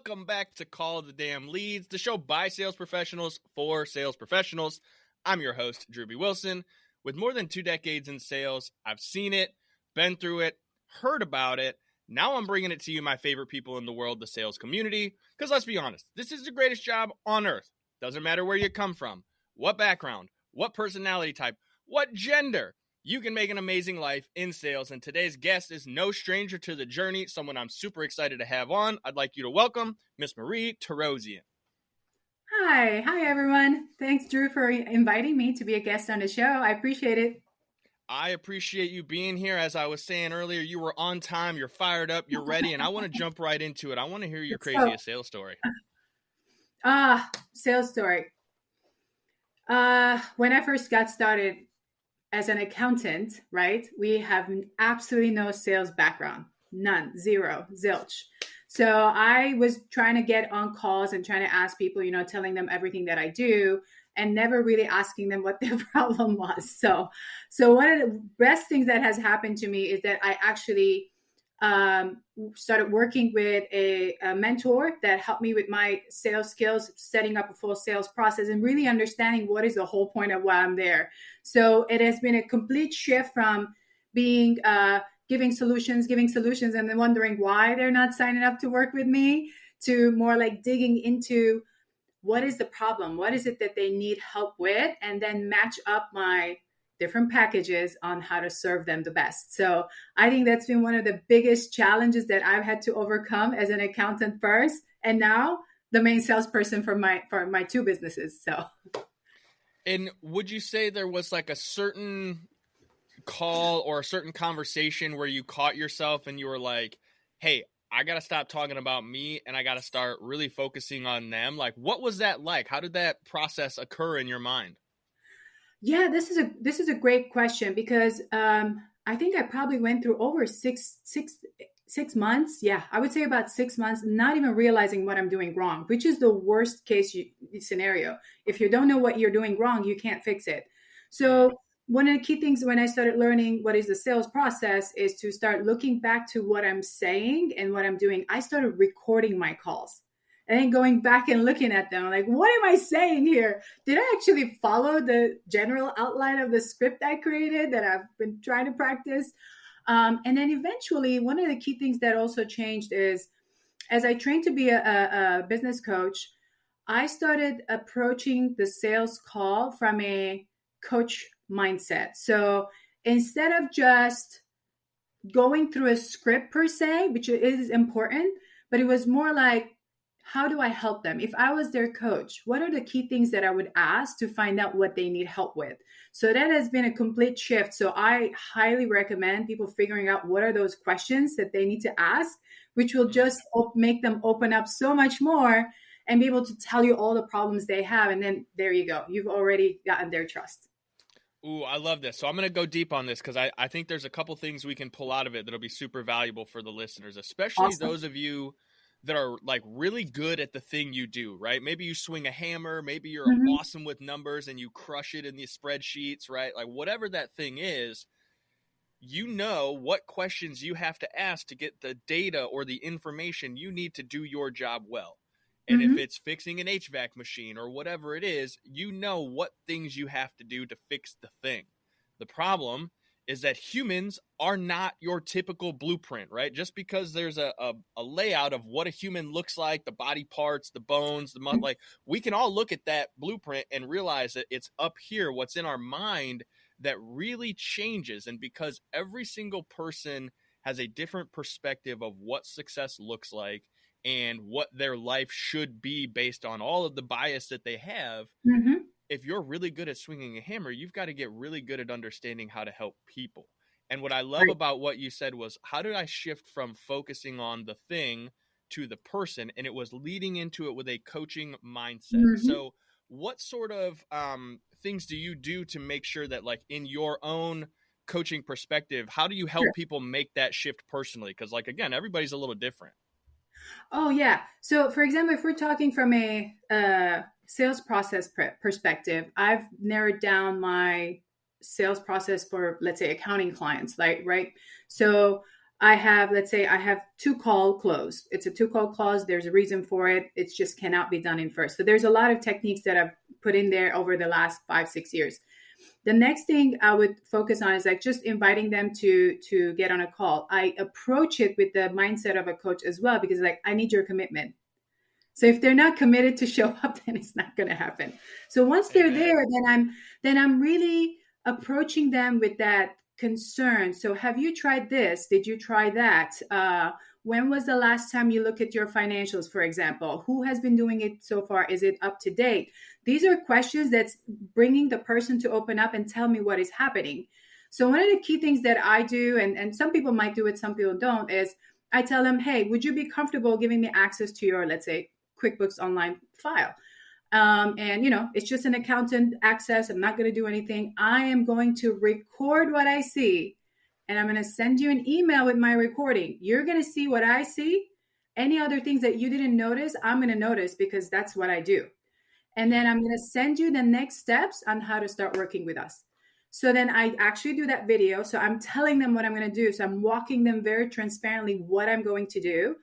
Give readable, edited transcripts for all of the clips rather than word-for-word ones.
welcome back to Call the Damn Leads, the show by sales professionals for sales professionals. I'm your host, Drew B. Wilson. With more than 2 decades in sales, I've seen it, been through it, heard about it. Now I'm bringing it to you, my favorite people in the world, the sales community. Because let's be honest, this is the greatest job on earth. Doesn't matter where you come from, what background, what personality type, what gender. You can make an amazing life in sales, and today's guest is no stranger to the journey, someone I'm super excited to have on. I'd like you to welcome Miss Marie Torossian. Hi everyone. Thanks, Drew, for inviting me to be a guest on the show. I appreciate it. I appreciate you being here. As I was saying earlier, you were on time, you're fired up, you're ready, and I want to jump right into it. I want to hear your craziest sales story. Sales story. When I first got started as an accountant, right, we have absolutely no sales background. None, zero, zilch. So I was trying to get on calls and trying to ask people, telling them everything that I do and never really asking them what their problem was. So one of the best things that has happened to me is that I actually started working with a mentor that helped me with my sales skills, setting up a full sales process and really understanding what is the whole point of why I'm there. So it has been a complete shift from being giving solutions and then wondering why they're not signing up to work with me, to more like digging into what is the problem, what is it that they need help with, and then match up my different packages on how to serve them the best. So I think that's been one of the biggest challenges that I've had to overcome as an accountant first, and now the main salesperson for my 2 businesses. So, and would you say there was like a certain call or a certain conversation where you caught yourself and you were like, hey, I got to stop talking about me and I got to start really focusing on them? Like, what was that like? How did that process occur in your mind? Yeah, this is a great question because I think I probably went through over six months. Yeah, I would say about 6 months, not even realizing what I'm doing wrong, which is the worst case scenario. If you don't know what you're doing wrong, you can't fix it. So one of the key things when I started learning what is the sales process is to start looking back to what I'm saying and what I'm doing. I started recording my calls and then going back and looking at them like, what am I saying here? Did I actually follow the general outline of the script I created that I've been trying to practice? And then eventually, one of the key things that also changed is as I trained to be a business coach, I started approaching the sales call from a coach mindset. So instead of just going through a script per se, which is important, but it was more like, how do I help them? If I was their coach, what are the key things that I would ask to find out what they need help with? So that has been a complete shift. So I highly recommend people figuring out what are those questions that they need to ask, which will just make them open up so much more and be able to tell you all the problems they have. And then there you go. You've already gotten their trust. Ooh, I love this. So I'm going to go deep on this because I think there's a couple things we can pull out of it that'll be super valuable for the listeners, especially those of you that are like really good at the thing you do, right? Maybe you swing a hammer, maybe you're awesome with numbers and you crush it in these spreadsheets, right? Like whatever that thing is, you know what questions you have to ask to get the data or the information you need to do your job well. And if it's fixing an HVAC machine or whatever it is, you know what things you have to do to fix the thing. The problem is that humans are not your typical blueprint, right? Just because there's a layout of what a human looks like, the body parts, the bones, like we can all look at that blueprint and realize that it's up here, what's in our mind that really changes. And because every single person has a different perspective of what success looks like and what their life should be based on all of the bias that they have, if you're really good at swinging a hammer, you've got to get really good at understanding how to help people. And what I love about what you said was, how did I shift from focusing on the thing to the person? And it was leading into it with a coaching mindset. So what sort of things do you do to make sure that, like, in your own coaching perspective, how do you help people make that shift personally? Because, like, again, everybody's a little different. Oh, yeah. So, for example, if we're talking from a sales process perspective, I've narrowed down my sales process for, let's say, accounting clients, right? So I have, let's say I have 2 call close. It's a 2 call clause. There's a reason for it. It just cannot be done in first. So there's a lot of techniques that I've put in there over the last 5-6 years. The next thing I would focus on is like just inviting them to get on a call. I approach it with the mindset of a coach as well, because like, I need your commitment. So if they're not committed to show up, then it's not going to happen. So once they're Amen. there, then I'm really approaching them with that concern. So have you tried this? Did you try that? When was the last time you looked at your financials, for example? Who has been doing it so far? Is it up to date? These are questions that's bringing the person to open up and tell me what is happening. So one of the key things that I do, and some people might do it, some people don't, is I tell them, hey, would you be comfortable giving me access to your, let's say, QuickBooks Online file? And, it's just an accountant access. I'm not going to do anything. I am going to record what I see, and I'm going to send you an email with my recording. You're going to see what I see. Any other things that you didn't notice, I'm going to notice, because that's what I do. And then I'm going to send you the next steps on how to start working with us. So then I actually do that video. So I'm telling them what I'm going to do. So I'm walking them very transparently what I'm going to do.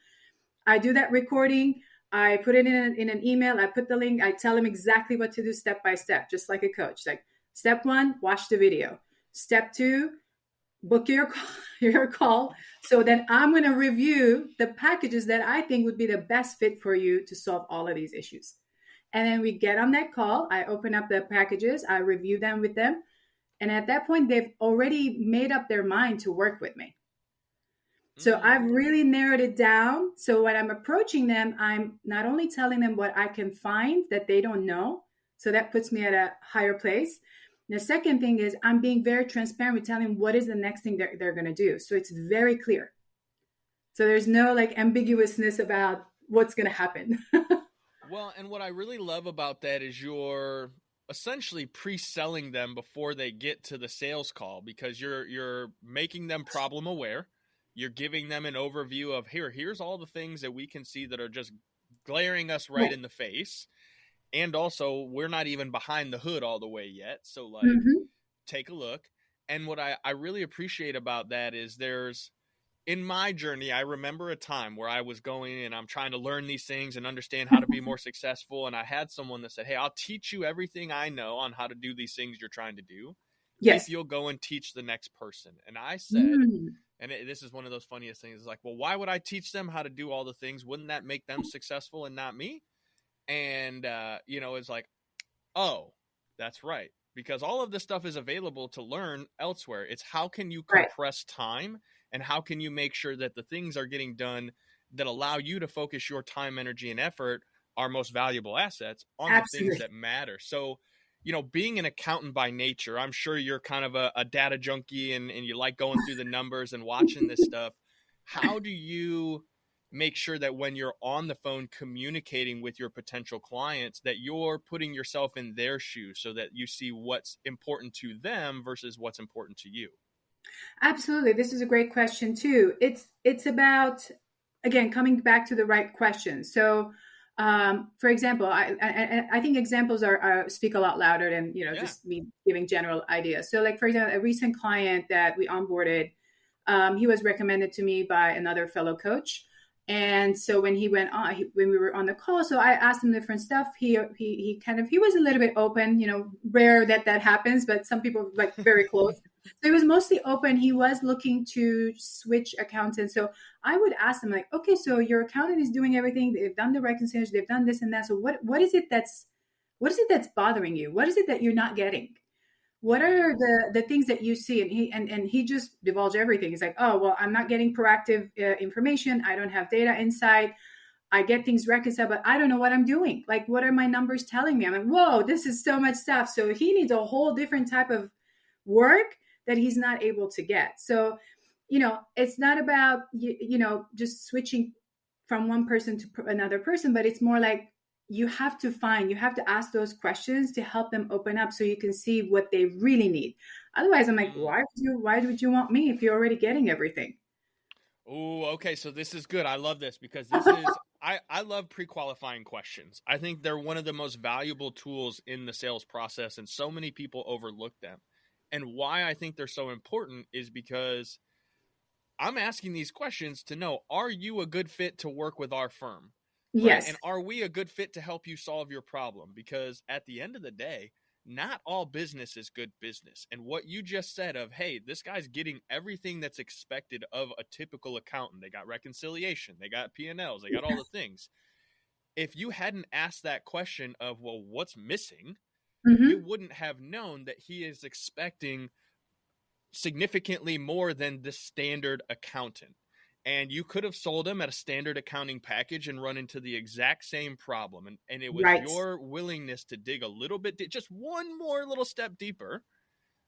I do that recording. I put it in an email. I put the link. I tell them exactly what to do step by step, just like a coach. Like, step 1, watch the video. Step 2, book your call. So then I'm going to review the packages that I think would be the best fit for you to solve all of these issues. And then we get on that call. I open up the packages. I review them with them. And at that point, they've already made up their mind to work with me. So I've really narrowed it down. So when I'm approaching them, I'm not only telling them what I can find that they don't know. So that puts me at a higher place. The second thing is I'm being very transparent with telling them what is the next thing they're going to do. So it's very clear. So there's no like ambiguousness about what's going to happen. Well, and what I really love about that is you're essentially pre-selling them before they get to the sales call, because you're making them problem aware. You're giving them an overview of here's all the things that we can see that are just glaring us right in the face. And also, we're not even behind the hood all the way yet. So like, take a look. And what I really appreciate about that is in my journey, I remember a time where I was going and I'm trying to learn these things and understand how to be more successful. And I had someone that said, hey, I'll teach you everything I know on how to do these things you're trying to do. Yes. If you'll go and teach the next person. And I said, and this is one of those funniest things, is like, well, why would I teach them how to do all the things? Wouldn't that make them successful and not me? And, it's like, oh, that's right. Because all of this stuff is available to learn elsewhere. It's how can you compress time, and how can you make sure that the things are getting done that allow you to focus your time, energy, and effort, our most valuable assets, on the things that matter. So, being an accountant by nature, I'm sure you're kind of a data junkie and you like going through the numbers and watching this stuff. How do you make sure that when you're on the phone communicating with your potential clients, that you're putting yourself in their shoes so that you see what's important to them versus what's important to you? Absolutely. This is a great question too. It's about, again, coming back to the right questions. So, for example, I think examples speak a lot louder than, just me giving general ideas. So like, for example, a recent client that we onboarded, he was recommended to me by another fellow coach. And so when when we were on the call, so I asked him different stuff. He was a little bit open, rare that happens, but some people like very close. So he was mostly open. He was looking to switch accountants. So I would ask him like, okay, so your accountant is doing everything. They've done the reconciliation. They've done this and that. So what is it that's bothering you? What is it that you're not getting? What are the things that you see? And he just divulged everything. He's like, oh, well, I'm not getting proactive information. I don't have data insight. I get things reconciled, but I don't know what I'm doing. Like, what are my numbers telling me? I'm like, whoa, this is so much stuff. So he needs a whole different type of work that he's not able to get. So, it's not about, just switching from one person to another person, but it's more like, you have to ask those questions to help them open up so you can see what they really need. Otherwise, I'm like, why would you want me if you're already getting everything? Oh, okay. So this is good. I love this because this is, I love pre-qualifying questions. I think they're one of the most valuable tools in the sales process, and so many people overlook them. And why I think they're so important is because I'm asking these questions to know, are you a good fit to work with our firm? Right. Yes. And are we a good fit to help you solve your problem? Because at the end of the day, not all business is good business. And what you just said of, hey, this guy's getting everything that's expected of a typical accountant. They got reconciliation, they got P&Ls, they got all the things. If you hadn't asked that question of, well, what's missing, you Mm-hmm. wouldn't have known that he is expecting significantly more than the standard accountant. And you could have sold him at a standard accounting package and run into the exact same problem. And it was Right. your willingness to dig a little bit, just one more little step deeper,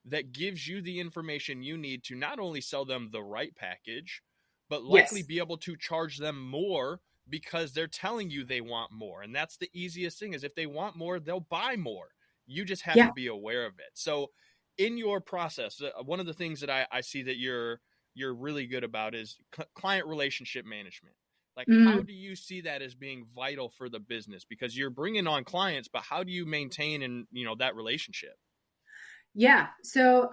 that gives you the information you need to not only sell them the right package, but likely Yes. be able to charge them more because they're telling you they want more. And that's the easiest thing, is if they want more, they'll buy more. You just have Yeah. to be aware of it. So in your process, one of the things that I see that you're really good about is client relationship management. Like, how Mm. do you see that as being vital for the business? Because you're bringing on clients, but how do you maintain and, that relationship? Yeah. So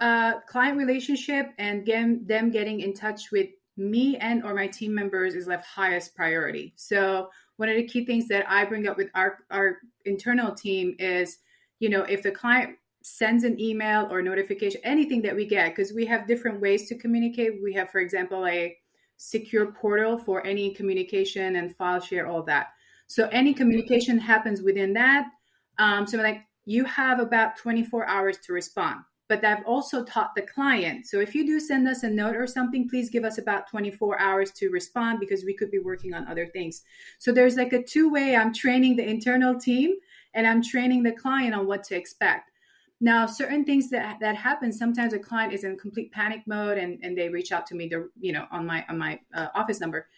client relationship and them getting in touch with me and or my team members is like highest priority. So one of the key things that I bring up with our internal team is, if the client sends an email or notification, anything that we get, because we have different ways to communicate. We have, for example, a secure portal for any communication and file share, all that. So any communication happens within that. So like, you have about 24 hours to respond. But I've also taught the client. So if you do send us a note or something, please give us about 24 hours to respond, because we could be working on other things. So there's like a two-way. I'm training the internal team and I'm training the client on what to expect. Now, certain things that happen, sometimes a client is in complete panic mode and they reach out to me, on my office number.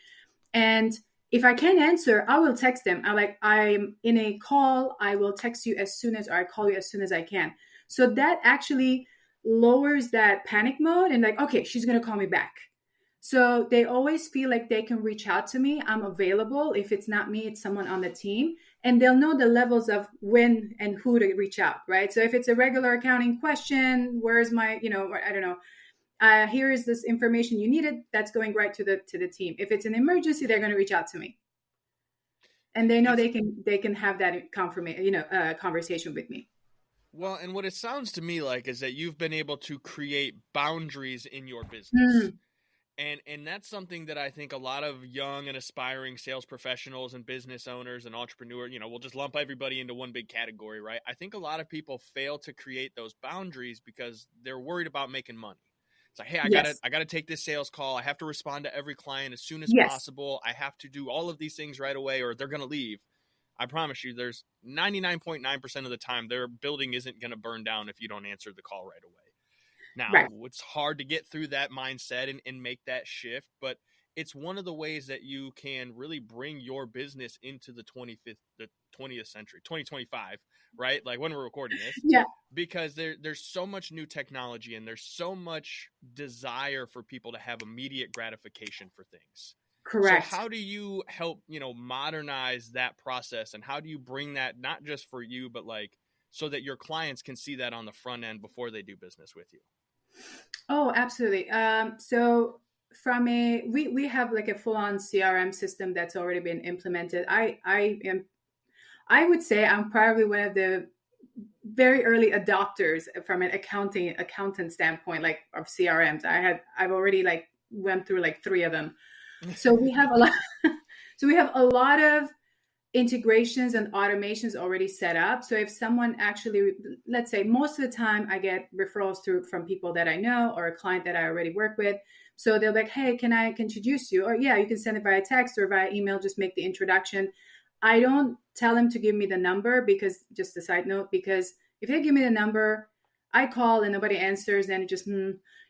And if I can't answer, I will text them. I'm in a call. I will text you as soon as, or I call you as soon as I can. So that actually lowers that panic mode and like, okay, she's going to call me back. So they always feel like they can reach out to me. I'm available. If it's not me, it's someone on the team, and they'll know the levels of when and who to reach out, right? So if it's a regular accounting question, where's my, I don't know, here is this information you needed, that's going right to the team. If it's an emergency, they're going to reach out to me, and they know It's they can have that conversation with me. Well, and what it sounds to me like is that you've been able to create boundaries in your business. Mm, And that's something that I think a lot of young and aspiring sales professionals and business owners and entrepreneurs, we'll just lump everybody into one big category, right? I think a lot of people fail to create those boundaries because they're worried about making money. It's like, hey, yes. I gotta take this sales call. I have to respond to every client as soon as Yes. possible. I have to do all of these things right away or they're gonna leave. I promise you, there's 99.9% of the time their building isn't going to burn down if you don't answer the call right away. Now, Right. it's hard to get through that mindset and make that shift, but it's one of the ways that you can really bring your business into the 20th century, 2025, right? Like when we're recording this, Yeah. because there's so much new technology and there's so much desire for people to have immediate gratification for things. So Correct. how do you help, modernize that process, and how do you bring that not just for you, but like so that your clients can see that on the front end before they do business with you? Oh, absolutely. So from we have like a full-on CRM system that's already been implemented. I would say I'm probably one of the very early adopters from an accountant standpoint, like of CRMs. I've already like went through like 3 of them. So we have a lot. So we have a lot of integrations and automations already set up. So if someone actually, let's say most of the time I get referrals from people that I know or a client that I already work with. So they're like, hey, can I introduce you? Or yeah, you can send it via text or via email, just make the introduction. I don't tell them to give me the number, because just a side note, because if they give me the number, I call and nobody answers, and it just,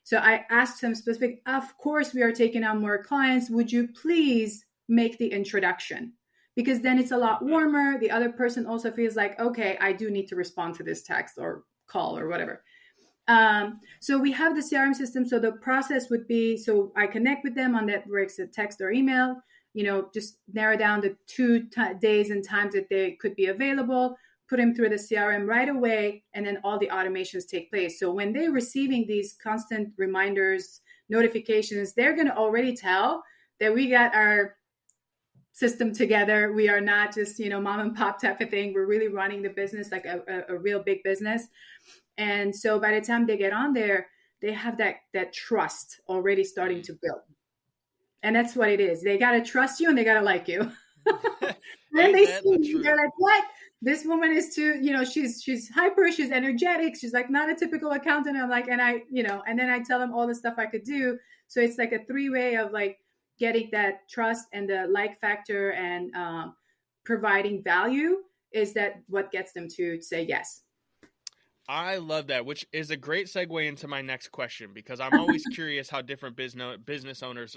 So I asked them specific, of course, we are taking on more clients. Would you please make the introduction? Because then it's a lot warmer. The other person also feels like, okay, I do need to respond to this text or call or whatever. So we have the CRM system. So the process would be, so I connect with them on that, where it's a text or email, just narrow down the 2 days and times that they could be available, put them through the CRM right away, and then all the automations take place. So when they're receiving these constant reminders, notifications, they're going to already tell that we got our system together. We are not just, mom and pop type of thing. We're really running the business like a real big business. And so by the time they get on there, they have that trust already starting to build. And that's what it is. They got to trust you and they got to like you. Then they see you, they're like, what? This woman is too, she's hyper, she's energetic, she's like not a typical accountant. I'm like, and then I tell them all the stuff I could do. So it's like a 3-way of like getting that trust and the like factor and providing value is that what gets them to say yes. I love that, which is a great segue into my next question, because I'm always curious how different business owners,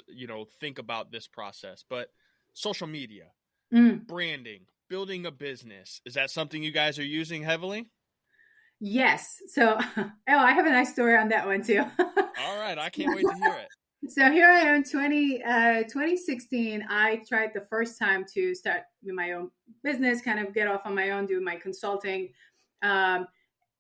think about this process. But social media, branding, building a business, is that something you guys are using heavily? Yes. So, I have a nice story on that one too. All right. I can't wait to hear it. So here I am, 2016. I tried the first time to start my own business, kind of get off on my own, do my consulting.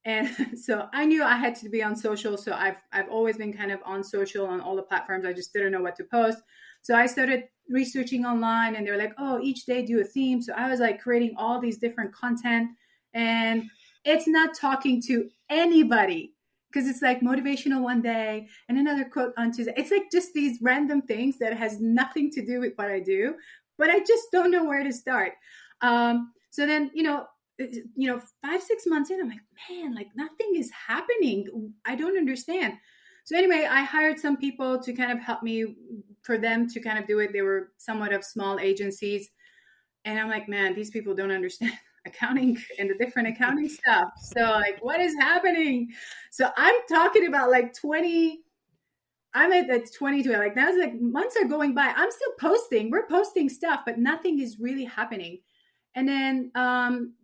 And so I knew I had to be on social. So I've always been kind of on social on all the platforms. I just didn't know what to post. So I started researching online and they were like, oh, each day do a theme. So I was like creating all these different content and it's not talking to anybody because it's like motivational one day and another quote on Tuesday. It's like just these random things that has nothing to do with what I do, but I just don't know where to start. So then, 5-6 months in, I'm like, man, like nothing is happening. I don't understand. So anyway, I hired some people to kind of help me for them to kind of do it. They were somewhat of small agencies. And I'm like, man, these people don't understand accounting and the different accounting stuff. So like, what is happening? So I'm talking about like I'm at 22. Like now it's like months are going by. I'm still posting. We're posting stuff, but nothing is really happening. And then,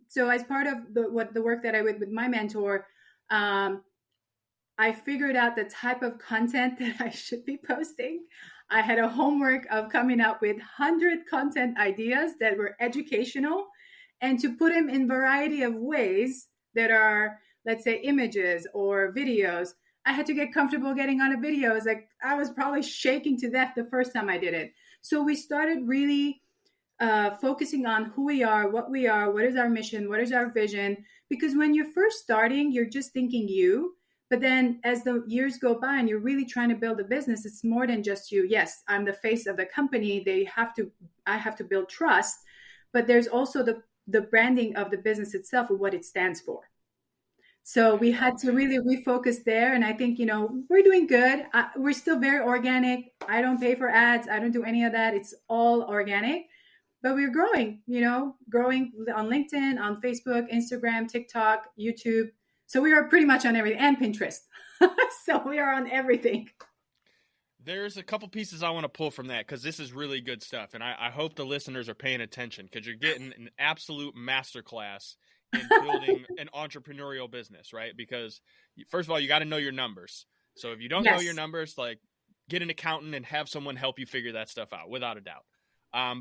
so as part of the work that I did with my mentor, I figured out the type of content that I should be posting. I had a homework of coming up with 100 content ideas that were educational and to put them in variety of ways that are, let's say, images or videos. I had to get comfortable getting on a video. It's like I was probably shaking to death the first time I did it. So we started really focusing on who we are, what is our mission, what is our vision. Because when you're first starting, you're just thinking you. But then as the years go by and you're really trying to build a business, it's more than just you. Yes, I'm the face of the company. I have to build trust. But there's also the branding of the business itself and what it stands for. So we had to really refocus there. And I think, we're doing good. We're still very organic. I don't pay for ads. I don't do any of that. It's all organic. But we're growing, growing on LinkedIn, on Facebook, Instagram, TikTok, YouTube. So we are pretty much on everything, and Pinterest. So we are on everything. There's a couple pieces I want to pull from that because this is really good stuff. And I hope the listeners are paying attention because you're getting an absolute masterclass in building an entrepreneurial business, right? Because first of all, you got to know your numbers. So if you don't know your numbers, like get an accountant and have someone help you figure that stuff out without a doubt.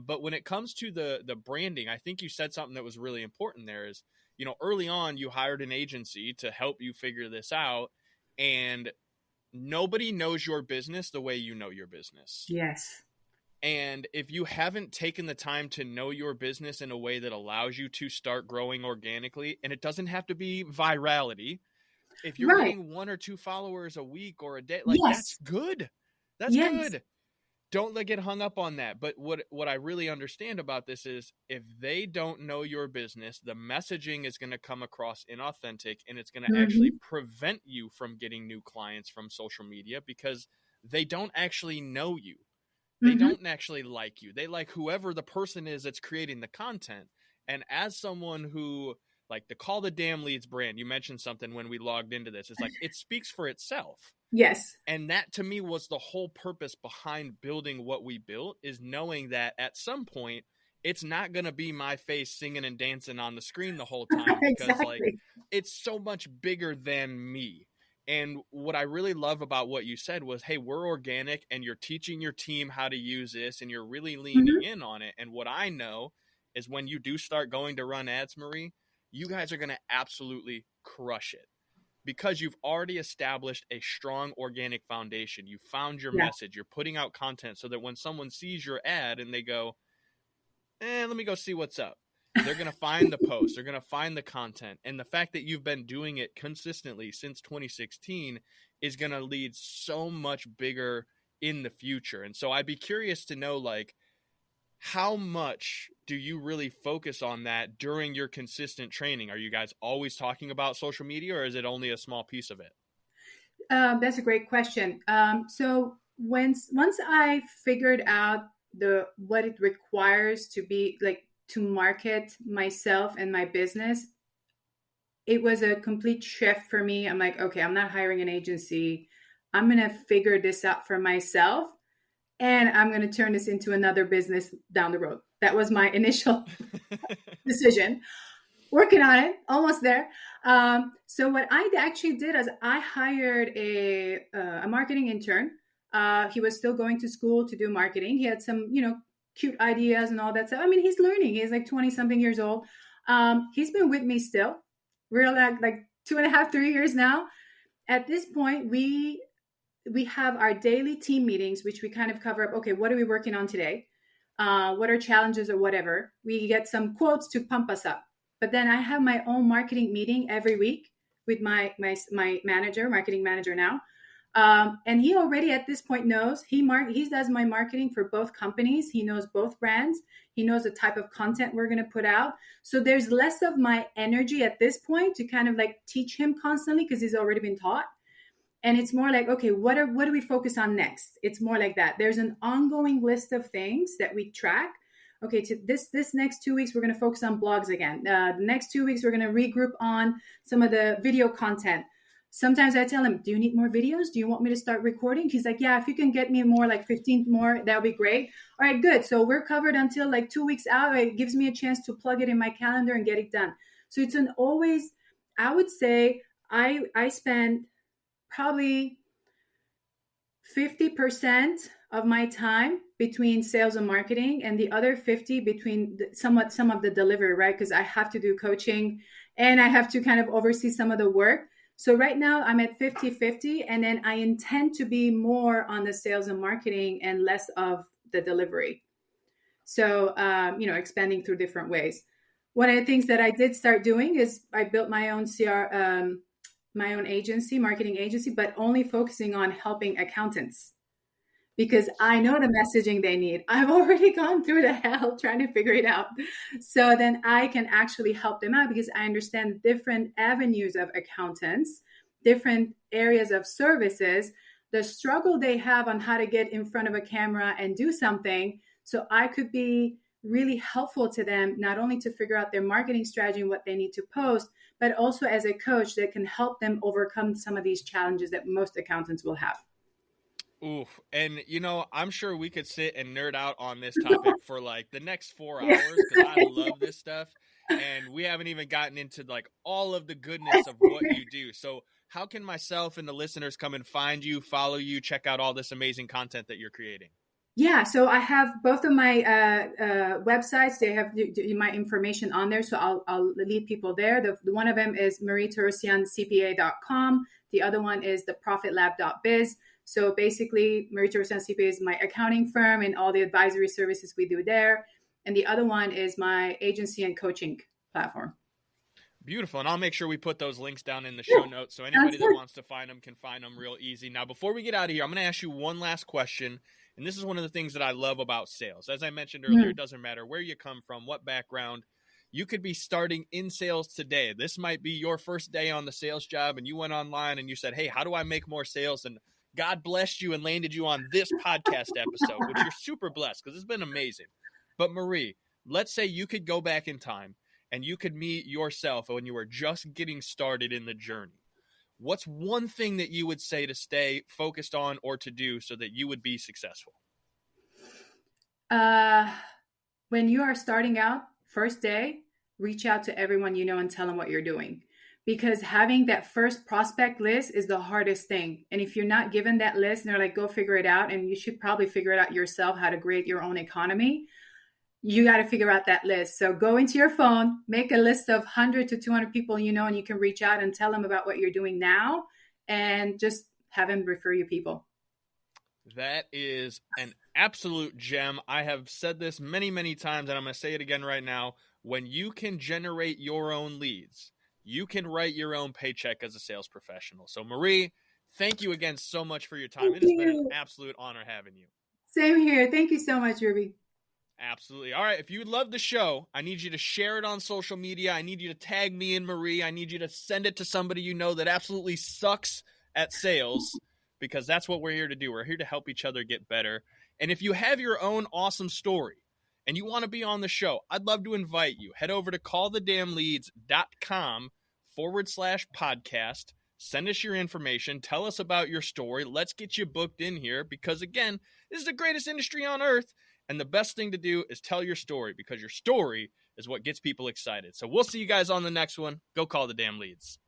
But when it comes to the branding, I think you said something that was really important there is, early on you hired an agency to help you figure this out and nobody knows your business the way you know your business. Yes. And if you haven't taken the time to know your business in a way that allows you to start growing organically, and it doesn't have to be virality. If you're getting 1 or 2 followers a week or a day, that's good. That's good. Don't get hung up on that. But what I really understand about this is if they don't know your business, the messaging is going to come across inauthentic and it's going to actually prevent you from getting new clients from social media because they don't actually know you. They don't actually like you. They like whoever the person is that's creating the content. And as someone who like the Call the Damn Leads brand, you mentioned something when we logged into this. It's like it speaks for itself. Yes. And that to me was the whole purpose behind building what we built is knowing that at some point it's not going to be my face singing and dancing on the screen the whole time because like it's so much bigger than me. And what I really love about what you said was, hey, we're organic and you're teaching your team how to use this and you're really leaning in on it. And what I know is when you do start going to run ads, Marie, you guys are going to absolutely crush it. because you've already established a strong organic foundation. You found your Yeah. message. You're putting out content so that when someone sees your ad and they go, let me go see what's up, they're going to find the post. They're going to find the content. And the fact that you've been doing it consistently since 2016 is going to lead so much bigger in the future. And so I'd be curious to know, like, how much do you really focus on that during your consistent training? Are you guys always talking about social media, or is it only a small piece of it? That's a great question. So once I figured out what it requires to be like to market myself and my business, it was a complete shift for me. I'm like, okay, I'm not hiring an agency. I'm going to figure this out for myself, and I'm going to turn this into another business down the road. That was my initial decision. Working on it, almost there. So what I actually did is I hired a marketing intern. He was still going to school to do marketing. He had some, cute ideas and all that stuff. I mean, he's learning. He's like 20 something years old. He's been with me still, real like 2.5, 3 years now. At this point, we have our daily team meetings, which we kind of cover up. Okay, what are we working on today? What are challenges or whatever? We get some quotes to pump us up. But then I have my own marketing meeting every week with my manager, marketing manager now. And he already at this point knows he does my marketing for both companies. He knows both brands. He knows the type of content we're going to put out. So there's less of my energy at this point to kind of like teach him constantly because he's already been taught. And it's more like, okay, what do we focus on next? It's more like that. There's an ongoing list of things that we track. Okay, to this next 2 weeks, we're going to focus on blogs again. The next 2 weeks, we're going to regroup on some of the video content. Sometimes I tell him, do you need more videos? Do you want me to start recording? He's like, yeah, if you can get me more, like 15 more, that would be great. All right, good. So we're covered until like 2 weeks out. It gives me a chance to plug it in my calendar and get it done. So it's I would say I spend probably 50% of my time between sales and marketing, and the other 50 between some of the delivery, right? Because I have to do coaching and I have to kind of oversee some of the work. So right now I'm at 50-50, and then I intend to be more on the sales and marketing and less of the delivery. So, expanding through different ways. One of the things that I did start doing is I built my own my own agency, marketing agency, but only focusing on helping accountants because I know the messaging they need. I've already gone through the hell trying to figure it out. So then I can actually help them out because I understand different avenues of accountants, different areas of services, the struggle they have on how to get in front of a camera and do something. So I could be really helpful to them, not only to figure out their marketing strategy and what they need to post, but also as a coach that can help them overcome some of these challenges that most accountants will have. Oof. And, I'm sure we could sit and nerd out on this topic for like the next 4 hours because I love this stuff. And we haven't even gotten into like all of the goodness of what you do. So how can myself and the listeners come and find you, follow you, check out all this amazing content that you're creating? Yeah, so I have both of my websites. They have my information on there, so I'll lead people there. The one of them is marietorossiancpa.com. The other one is theprofitlab.biz. So basically, Marie Torossian CPA is my accounting firm and all the advisory services we do there. And the other one is my agency and coaching platform. Beautiful. And I'll make sure we put those links down in the show notes so anybody that wants to find them can find them real easy. Now, before we get out of here, I'm going to ask you one last question. And this is one of the things that I love about sales. As I mentioned earlier, It doesn't matter where you come from, what background. You could be starting in sales today. This might be your first day on the sales job, and you went online and you said, hey, how do I make more sales? And God blessed you and landed you on this podcast episode, which you're super blessed because it's been amazing. But Marie, let's say you could go back in time and you could meet yourself when you were just getting started in the journey. What's one thing that you would say to stay focused on or to do so that you would be successful? When you are starting out, first day, reach out to everyone you know and tell them what you're doing. Because having that first prospect list is the hardest thing. And if you're not given that list and they're like, go figure it out, and you should probably figure it out yourself, how to create your own economy, you got to figure out that list. So go into your phone, make a list of 100 to 200 people you know, and you can reach out and tell them about what you're doing now and just have them refer you people. That is an absolute gem. I have said this many, many times, and I'm going to say it again right now. When you can generate your own leads, you can write your own paycheck as a sales professional. So, Marie, thank you again so much for your time. It has been an absolute honor having you. Same here. Thank you so much, Ruby. Absolutely. All right. If you love the show, I need you to share it on social media. I need you to tag me and Marie. I need you to send it to somebody you know that absolutely sucks at sales, because that's what we're here to do. We're here to help each other get better. And if you have your own awesome story and you want to be on the show, I'd love to invite you. Head over to callthedamnleads.com/podcast. Send us your information. Tell us about your story. Let's get you booked in here because, again, this is the greatest industry on earth. And the best thing to do is tell your story, because your story is what gets people excited. So we'll see you guys on the next one. Go call the damn leads.